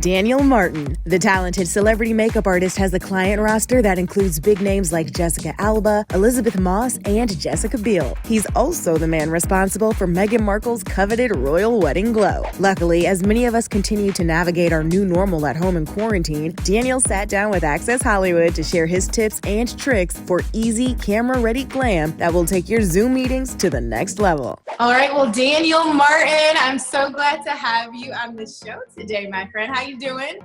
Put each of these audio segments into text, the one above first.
Daniel Martin. The talented celebrity makeup artist has a client roster that includes big names like Jessica Alba, Elisabeth Moss, and Jessica Biel. He's also the man responsible for Meghan Markle's coveted royal wedding glow. Luckily, as many of us continue to navigate our new normal at home in quarantine, Daniel sat down with Access Hollywood to share his tips and tricks for easy, camera-ready glam that will take your Zoom meetings to the next level. All right, well, Daniel Martin, I'm so glad to have you on the show today, my friend. How you doing?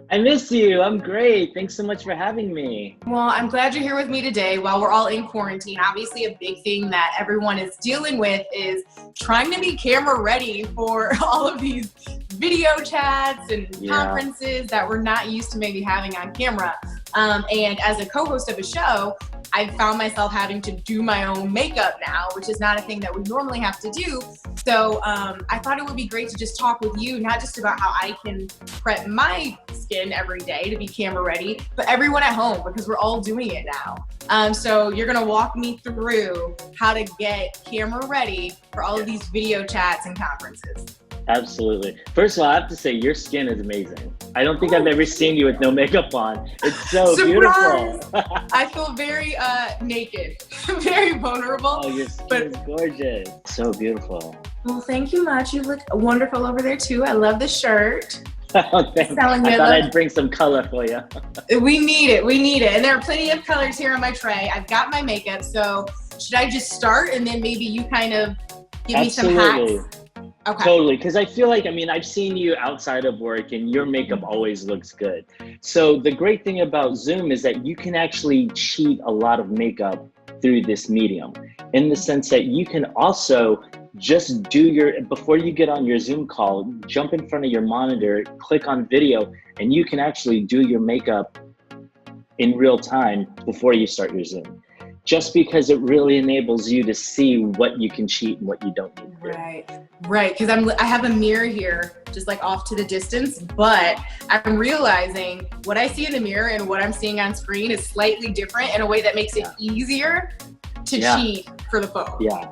I miss you. I'm great. Thanks so much for having me. Well, I'm glad you're here with me today while we're all in quarantine. Obviously, a big thing that everyone is dealing with is trying to be camera ready for all of these video chats and conferences that we're not used to maybe having on camera. And as a co-host of a show, I found myself having to do my own makeup now, which is not a thing that we normally have to do. So I thought it would be great to just talk with you, not just about how I can prep my skin every day to be camera ready, but everyone at home, because we're all doing it now. So you're gonna walk me through how to get camera ready for all of these video chats and conferences. Absolutely. First of all, I have to say your skin is amazing. I don't think I've ever seen you with no makeup on. It's so Surprise! beautiful. I feel very naked, very vulnerable. Oh, your skin is gorgeous. So beautiful. Well, thank you much. You look wonderful over there too. I love the shirt. Oh, thanks. I thought I'd bring some color for you. We need it. We need it. And there are plenty of colors here on my tray. I've got my makeup. So should I just start and then maybe you kind of give me some hacks? Okay. Totally, because I feel like, I've seen you outside of work and your makeup always looks good. So the great thing about Zoom is that you can actually cheat a lot of makeup through this medium, in the sense that you can also just before you get on your Zoom call, jump in front of your monitor, click on video, and you can actually do your makeup in real time before you start your Zoom. Just because it really enables you to see what you can cheat and what you don't need to do. Right, because I have a mirror here, just like off to the distance, but I'm realizing what I see in the mirror and what I'm seeing on screen is slightly different in a way that makes it easier to cheat for the phone. Yeah,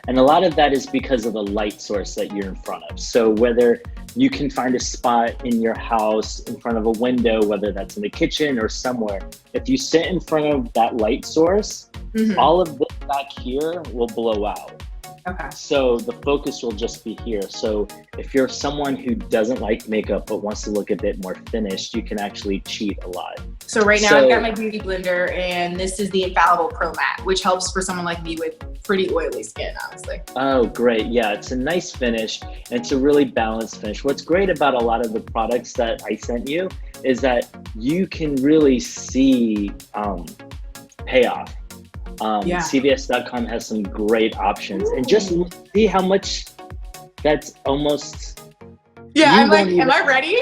and a lot of that is because of the light source that you're in front of. So whether you can find a spot in your house in front of a window, whether that's in the kitchen or somewhere, if you sit in front of that light source, all of this back here will blow out. Okay. So the focus will just be here. So if you're someone who doesn't like makeup but wants to look a bit more finished, you can actually cheat a lot. So right now I've got my beauty blender, and this is the Infallible Pro Matte, which helps for someone like me with pretty oily skin, honestly. Oh, great. Yeah, it's a nice finish, and it's a really balanced finish. What's great about a lot of the products that I sent you is that you can really see payoff. CVS.com has some great options. And just see how much that's almost... Yeah, I'm like, am I ready?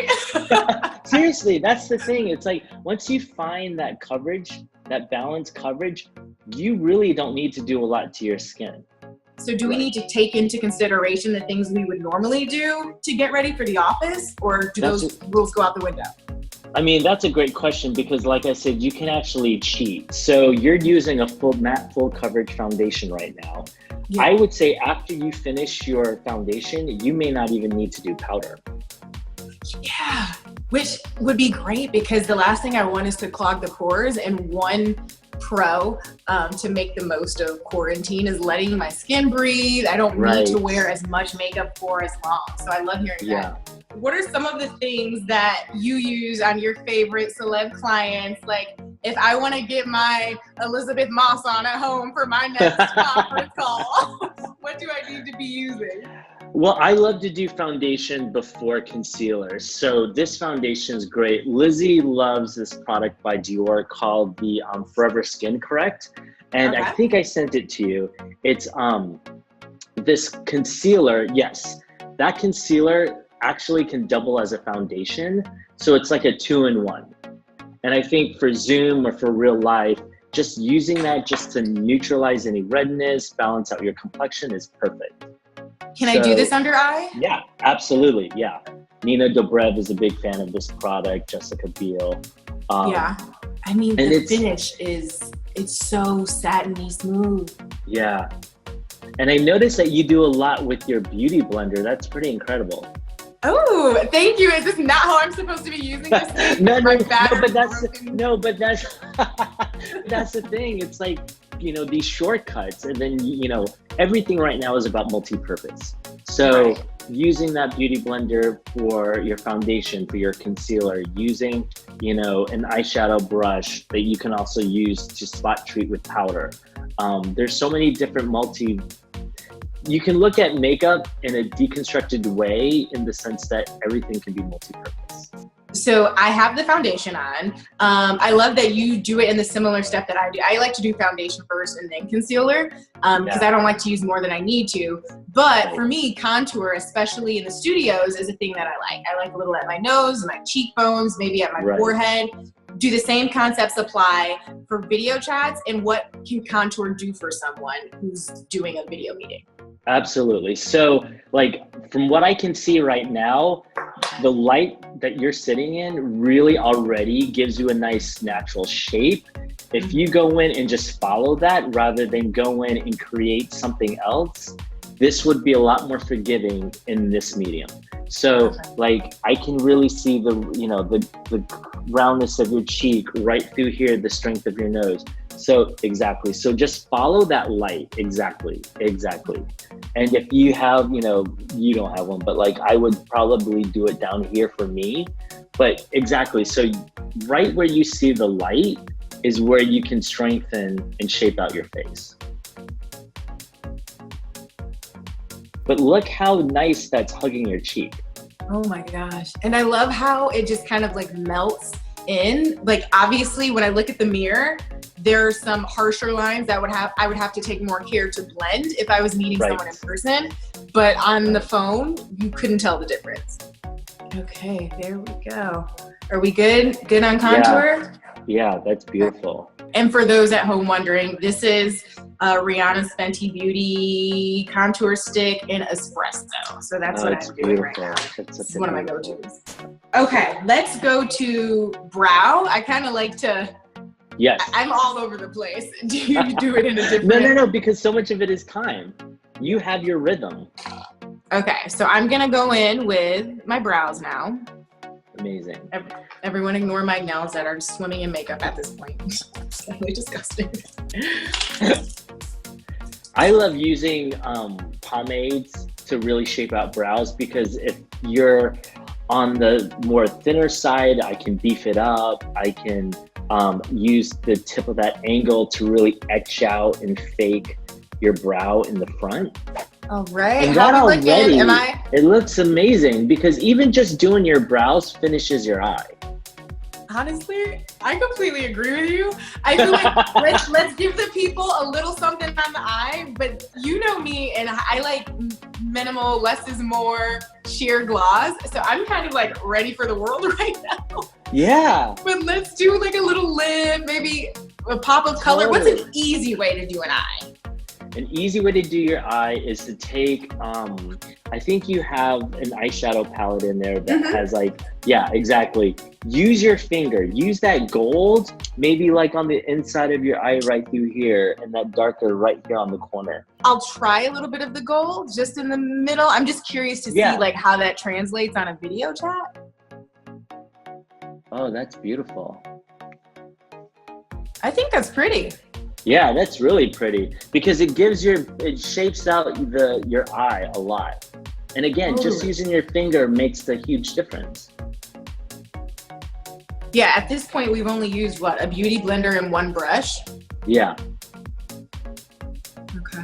Seriously, that's the thing. It's like, once you find that coverage, that balanced coverage, you really don't need to do a lot to your skin. So do we need to take into consideration the things we would normally do to get ready for the office, or do those rules go out the window? That's a great question, because like I said, you can actually cheat. So you're using a full matte, full coverage foundation right now. Yeah. I would say after you finish your foundation, you may not even need to do powder. Yeah, which would be great, because the last thing I want is to clog the pores. And one pro to make the most of quarantine is letting my skin breathe. I don't need to wear as much makeup for as long. So I love hearing that. What are some of the things that you use on your favorite celeb clients? Like, if I want to get my Elisabeth Moss on at home for my next conference call, what do I need to be using? Well, I love to do foundation before concealer. So this foundation is great. Lizzie loves this product by Dior called the Forever Skin Correct. And I think I sent it to you. It's this concealer. Yes, that concealer actually can double as a foundation. So it's like a 2-in-1. And I think for Zoom or for real life, just using that just to neutralize any redness, balance out your complexion is perfect. Can I do this under eye? Yeah, absolutely. Yeah. Nina Dobrev is a big fan of this product, Jessica Biel. The finish it's so satiny smooth. Yeah. And I noticed that you do a lot with your beauty blender. That's pretty incredible. Oh, thank you. Is this not how I'm supposed to be using this? No, but that's that's the thing. It's like, these shortcuts, and then, everything right now is about multi-purpose. So using that beauty blender for your foundation, for your concealer, using, an eyeshadow brush that you can also use to spot treat with powder. There's so many different you can look at makeup in a deconstructed way, in the sense that everything can be multi-purpose. So I have the foundation on. I love that you do it in the similar step that I do. I like to do foundation first and then concealer, because I don't like to use more than I need to. But for me, contour, especially in the studios, is a thing that I like. I like a little at my nose, my cheekbones, maybe at my forehead. Do the same concepts apply for video chats, and what can contour do for someone who's doing a video meeting? Absolutely. So, from what I can see right now, the light that you're sitting in really already gives you a nice natural shape. If you go in and just follow that, rather than go in and create something else, this would be a lot more forgiving in this medium. So I can really see the roundness of your cheek right through here, the strength of your nose. So exactly. So just follow that light. Exactly. And if you have, you don't have one, but I would probably do it down here for me. But exactly. So right where you see the light is where you can strengthen and shape out your face. But look how nice that's hugging your cheek. Oh my gosh. And I love how it just kind of melts in. Obviously when I look at the mirror, there are some harsher lines that I would have to take more care to blend if I was meeting someone in person. But on the phone, you couldn't tell the difference. Okay, there we go. Are we good? Good on contour? Yeah, that's beautiful. And for those at home wondering, this is Rihanna's Fenty Beauty contour stick in espresso. So that's what I'm doing right now. This is one of my go-tos. Okay, let's go to brow. I kind of like to... Yes. I'm all over the place. Do you do it in a different... No, because so much of it is time. You have your rhythm. Okay, so I'm going to go in with my brows now. Amazing. Everyone ignore my nails that are swimming in makeup at this point. It's really disgusting. I love using pomades to really shape out brows, because if you're on the more thinner side, I can beef it up. I can use the tip of that angle to really etch out and fake your brow in the front. All right. And that already, it looks amazing, because even just doing your brows finishes your eye. Honestly, I completely agree with you. I feel like let's give the people a little something on the eye, but you know me, and I like minimal, less is more, sheer gloss. So I'm kind of ready for the world right now. Yeah. But let's do a little lip, maybe a pop of color. What's an easy way to do an eye? An easy way to do your eye is to take, I think you have an eyeshadow palette in there that has yeah, exactly. Use your finger, use that gold, maybe on the inside of your eye right through here, and that darker right here on the corner. I'll try a little bit of the gold just in the middle. I'm just curious to see how that translates on a video chat. Oh, that's beautiful. I think that's pretty. Yeah, that's really pretty, because it shapes out your eye a lot. And again, just using your finger makes the huge difference. Yeah, at this point, we've only used a beauty blender and one brush? Yeah. Okay.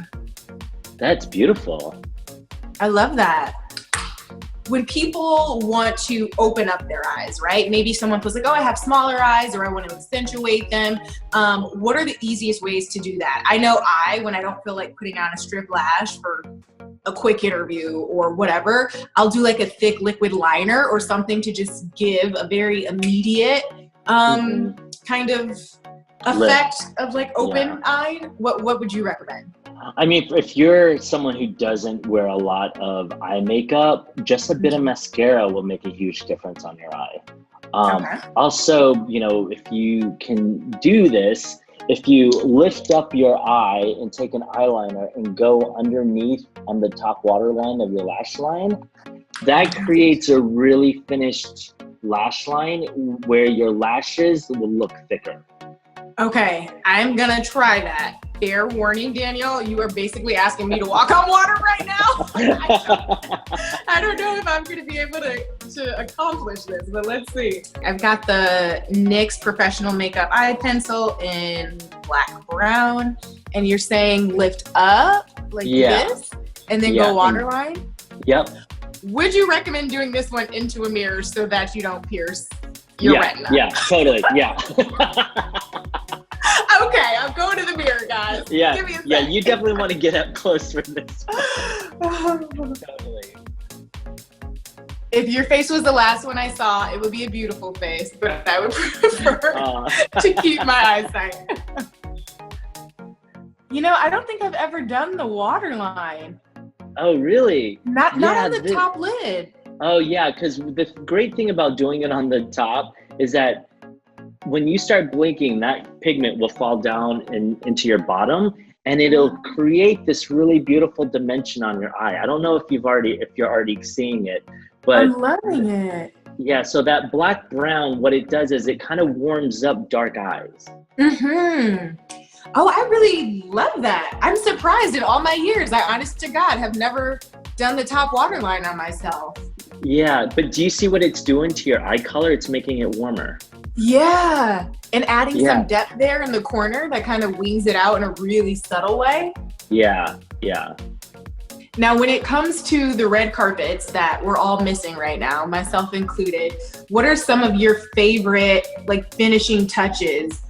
That's beautiful. I love that. When people want to open up their eyes, right? Maybe someone feels I have smaller eyes, or I want to accentuate them. What are the easiest ways to do that? I know when I don't feel like putting on a strip lash for a quick interview or whatever, I'll do a thick liquid liner or something to just give a very immediate kind of effect of open-eyed. What would you recommend? I mean, if you're someone who doesn't wear a lot of eye makeup, just a bit of mascara will make a huge difference on your eye. Also, if you can do this, if you lift up your eye and take an eyeliner and go underneath on the top waterline of your lash line, that creates a really finished lash line where your lashes will look thicker. Okay, I'm gonna try that. Fair warning, Daniel, you are basically asking me to walk on water right now. I don't know if I'm gonna be able to accomplish this, but let's see. I've got the NYX Professional Makeup Eye Pencil in black brown, and you're saying lift up like this, and then go waterline? Yep. Would you recommend doing this one into a mirror so that you don't pierce your retina? Yeah, totally, yeah. Okay, I'm going to the mirror, guys. Yeah, Give me a second. yeah, you definitely want to get up close for this one. Totally. If your face was the last one I saw, it would be a beautiful face, but I would prefer to keep my eyesight. You know, I don't think I've ever done the waterline. Oh, really? Not on the top lid. Oh, yeah, because the great thing about doing it on the top is that when you start blinking, that pigment will fall down into your bottom, and it'll create this really beautiful dimension on your eye. I don't know if you're already seeing it, but I'm loving it. Yeah, so that black brown, what it does is it kind of warms up dark eyes. Mm-hmm. Oh, I really love that. I'm surprised in all my years. I, honest to God, have never done the top waterline on myself. Yeah, but do you see what it's doing to your eye color? It's making it warmer. Yeah, and adding some depth there in the corner that kind of wings it out in a really subtle way. Yeah. Now, when it comes to the red carpets that we're all missing right now, myself included, what are some of your favorite like finishing touches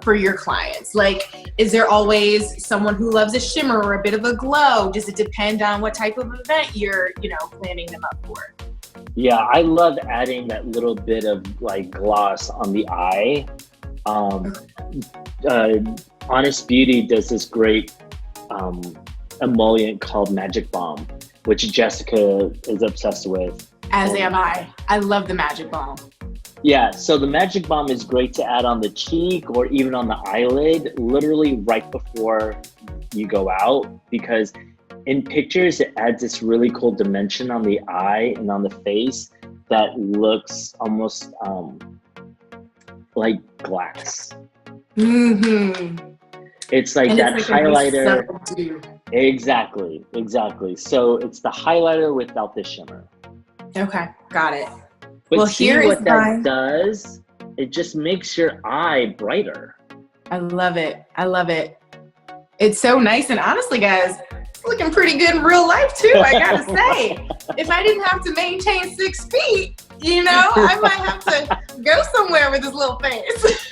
for your clients? Like, is there always someone who loves a shimmer or a bit of a glow? Does it depend on what type of event you're, planning them up for? Yeah, I love adding that little bit of like gloss on the eye. Honest Beauty does this great emollient called Magic Balm, which Jessica is obsessed with. As am I. I love the Magic Balm. Yeah, so the Magic Balm is great to add on the cheek or even on the eyelid, literally right before you go out, because in pictures, it adds this really cool dimension on the eye and on the face that looks almost like glass. Mm-hmm. It's like that highlighter. Exactly. So it's the highlighter without the shimmer. Okay, got it. But well, see what that does? It just makes your eye brighter. I love it. It's so nice. And honestly, guys, looking pretty good in real life too, I gotta say. If I didn't have to maintain 6 feet, I might have to go somewhere with this little face.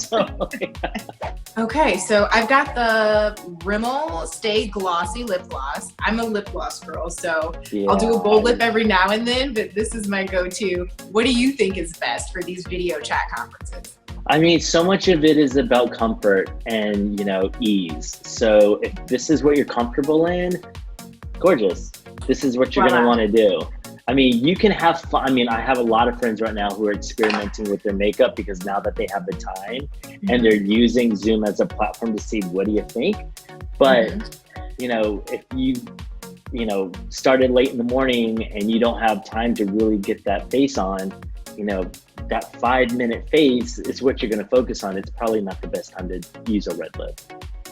Totally. Okay, so I've got the Rimmel Stay Glossy Lip Gloss. I'm a lip gloss girl, so I'll do a bold lip every now and then, but this is my go-to. What do you think is best for these video chat conferences? I mean, so much of it is about comfort and, ease. So if this is what you're comfortable in, gorgeous. This is what you're going to want to do. I mean, you can have fun. I mean, I have a lot of friends right now who are experimenting with their makeup because now that they have the time and they're using Zoom as a platform to see, what do you think? But, if you, started late in the morning and you don't have time to really get that face on, that 5-minute face is what you're going to focus on. It's probably not the best time to use a red lip.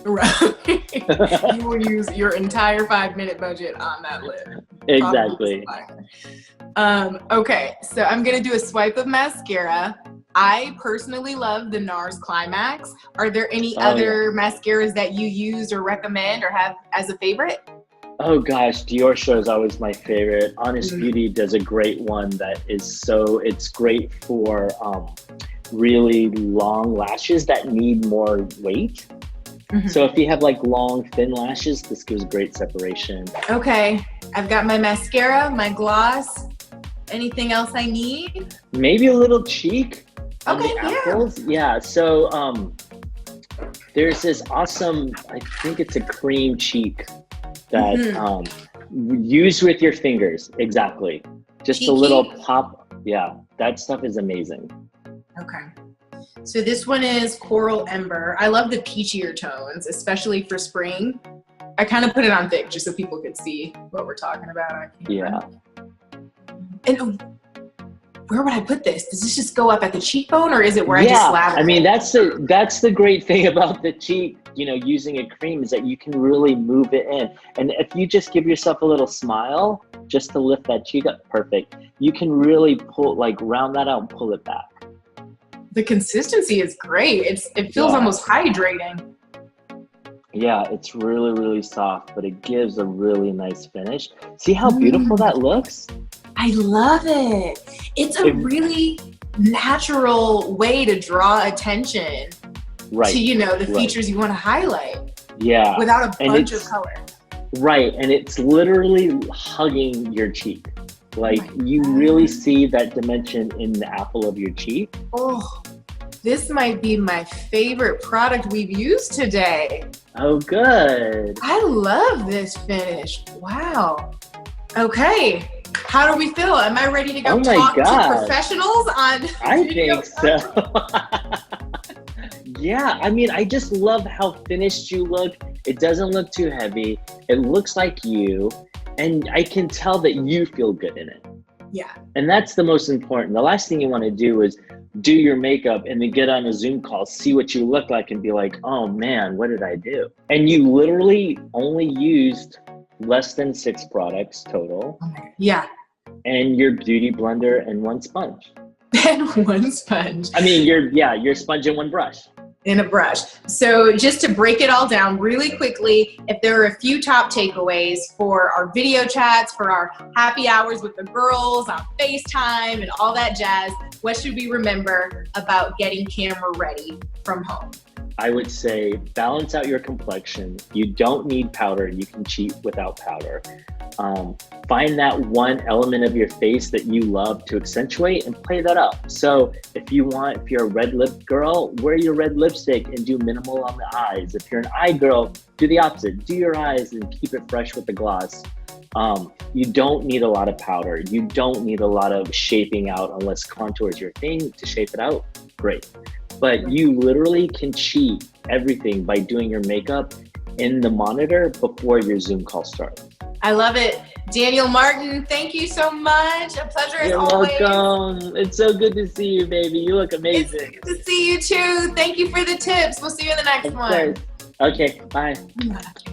Right. You will use your entire 5-minute budget on that lip. Exactly. Okay, so I'm going to do a swipe of mascara. I personally love the NARS Climax. Are there any other mascaras that you use or recommend or have as a favorite? Oh gosh, Dior Show is always my favorite. Honest Beauty does a great one that is it's great for really long lashes that need more weight. So if you have like long, thin lashes, this gives great separation. Okay, I've got my mascara, my gloss. Anything else I need? Maybe a little cheek on the yeah. apples. Yeah, so there's this awesome, I think it's a cream cheek that use with your fingers. Exactly. Just Cheeky. A little pop. Yeah, that stuff is amazing. Okay. So this one is Coral Ember. I love the peachier tones, especially for spring. I kind of put it on thick just so people could see what we're talking about. And where would I put this? Does this just go up at the cheekbone, or is it where I just lather? I mean, that's the great thing about the cheek, using a cream, is that you can really move it in. And if you just give yourself a little smile just to lift that cheek up, perfect. You can really round that out and pull it back. The consistency is great. It feels almost hydrating. Yeah, it's really, really soft, but it gives a really nice finish. See how beautiful that looks? I love it. It's a really natural way to draw attention to, the features you want to highlight. Yeah. Without a bunch of color. Right, and it's literally hugging your cheek. You really see that dimension in the apple of your cheek. Oh, this might be my favorite product we've used today. Oh, good. I love this finish. Wow. Okay. How do we feel? Am I ready to go talk to professionals on I think so. Yeah, I mean, I just love how finished you look. It doesn't look too heavy. It looks like you. And I can tell that you feel good in it. Yeah. And that's the most important. The last thing you want to do is do your makeup and then get on a Zoom call, see what you look like and be like, oh man, what did I do? And you literally only used less than 6 products total. Yeah. And your beauty blender and 1 sponge. And 1 sponge. I mean, your sponge and 1 brush. In a brush. So just to break it all down really quickly, if there are a few top takeaways for our video chats, for our happy hours with the girls on FaceTime and all that jazz, what should we remember about getting camera ready from home? I would say balance out your complexion. You don't need powder. You can cheat without powder. Find that one element of your face that you love to accentuate and play that up. So if you're a red lip girl, wear your red lipstick and do minimal on the eyes. If you're an eye girl, do the opposite. Do your eyes and keep it fresh with the gloss. You don't need a lot of powder. You don't need a lot of shaping out unless contour is your thing to shape it out. Great. But you literally can cheat everything by doing your makeup in the monitor before your Zoom call starts. I love it. Daniel Martin, thank you so much. A pleasure as always. You're welcome. It's so good to see you, baby. You look amazing. It's good to see you too. Thank you for the tips. We'll see you in the next one. Okay, bye. Bye.